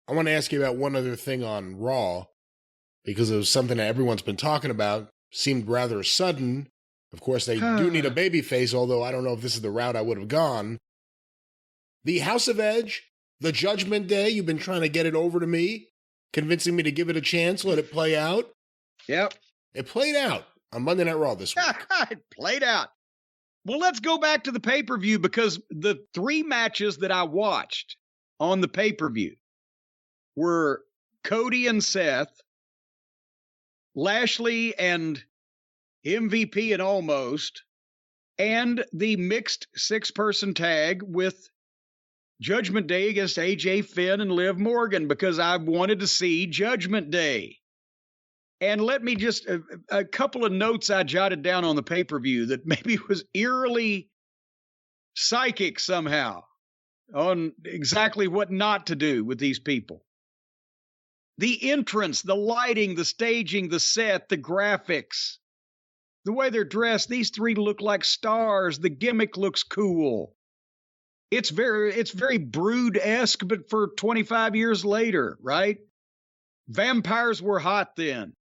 I want to ask you about one other thing on Raw, because it was something that everyone's been talking about. Seemed rather sudden. Of course, they do need a babyface, although I don't know if this is the route I would have gone. The House of Edge, the Judgment Day, you've been trying to get it over to me, convincing me to give it a chance, let it play out. Yep. It played out on Monday Night Raw this week. It played out. Well, let's go back to the pay-per-view, because the 3 matches that I watched on the pay-per-view were Cody and Seth, Lashley and MVP and Almost, and the mixed 6-person tag with Judgment Day against AJ Finn and Liv Morgan, because I wanted to see Judgment Day. And let me just, a couple of notes I jotted down on the pay-per-view that maybe was eerily psychic somehow on exactly what not to do with these people. The entrance, the lighting, the staging, the set, the graphics, the way they're dressed, these 3 look like stars. The gimmick looks cool. It's very Brood-esque, but for 25 years later, right? Vampires were hot then.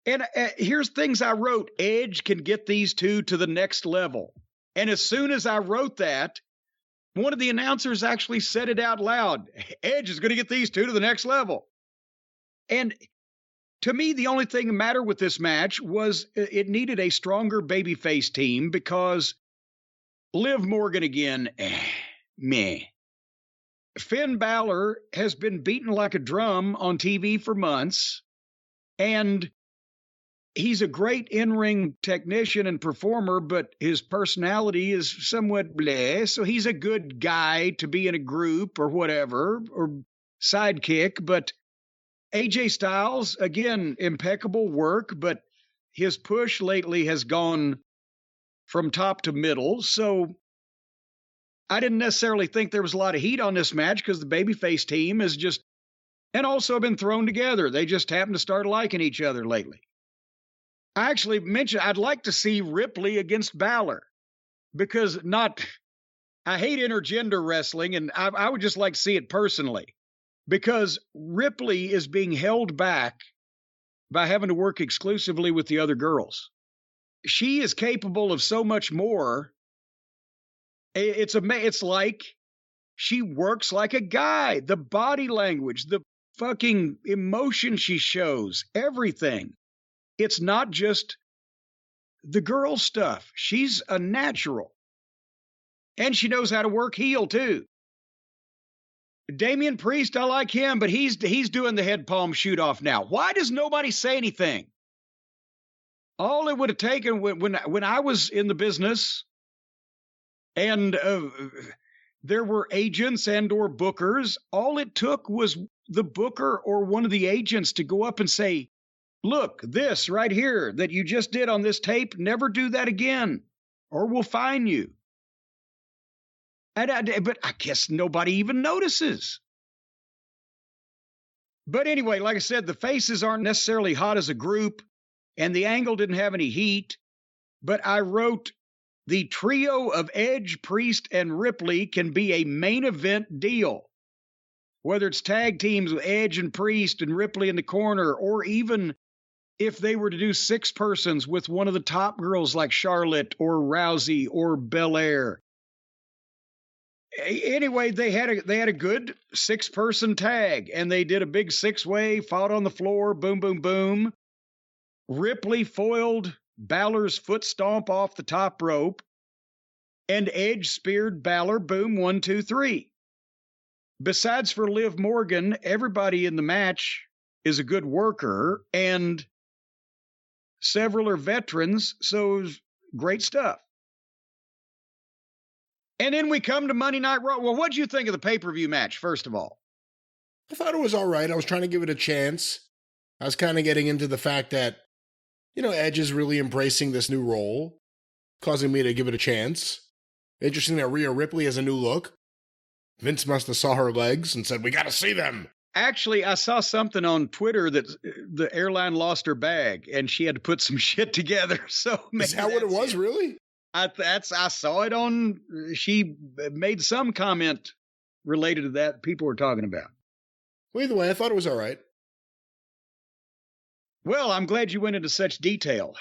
And here's things I wrote. Edge can get these 2 to the next level. And as soon as I wrote that, one of the announcers actually said it out loud. Edge is going to get these 2 to the next level. And to me, the only thing that mattered with this match was it needed a stronger babyface team, because Liv Morgan again, meh. Finn Balor has been beaten like a drum on TV for months, and he's a great in-ring technician and performer, but his personality is somewhat bleh, so he's a good guy to be in a group or whatever, or sidekick, but AJ Styles, again, impeccable work, but his push lately has gone from top to middle, so I didn't necessarily think there was a lot of heat on this match, because the babyface team has just, and also been thrown together. They just happen to start liking each other lately. I actually mentioned I'd like to see Ripley against Balor, because I hate intergender wrestling, and I would just like to see it personally, because Ripley is being held back by having to work exclusively with the other girls. She is capable of so much more. It's like she works like a guy. The body language, the fucking emotion she shows, everything. It's not just the girl stuff. She's a natural. And she knows how to work heel, too. Damian Priest, I like him, but he's doing the head palm shoot off now. Why does nobody say anything? All it would have taken when I was in the business, and there were agents and or bookers, all it took was the booker or one of the agents to go up and say, look, this right here that you just did on this tape, never do that again, or we'll fine you. But I guess nobody even notices. But anyway, like I said, the faces aren't necessarily hot as a group, and the angle didn't have any heat. But I wrote, the trio of Edge, Priest, and Ripley can be a main event deal. Whether it's tag teams with Edge and Priest and Ripley in the corner, or even if they were to do 6 persons with one of the top girls like Charlotte or Rousey or Belair. Anyway, they had a good 6-person tag, and they did a big 6-way, fought on the floor, boom, boom, boom. Ripley foiled Balor's foot stomp off the top rope, and Edge speared Balor, boom, 1, 2, 3. Besides for Liv Morgan, everybody in the match is a good worker, and several are veterans, so great stuff. And then we come to Monday Night Raw. Well, what'd you think of the pay-per-view match, first of all? I thought it was all right. I was trying to give it a chance. I was kind of getting into the fact that, Edge is really embracing this new role, causing me to give it a chance. Interesting that Rhea Ripley has a new look. Vince must have saw her legs and said, we got to see them. Actually, I saw something on Twitter that the airline lost her bag, and she had to put some shit together. So is that what it was, really? I saw it on, she made some comment related to that people were talking about. Well, either way, I thought it was all right. Well, I'm glad you went into such detail.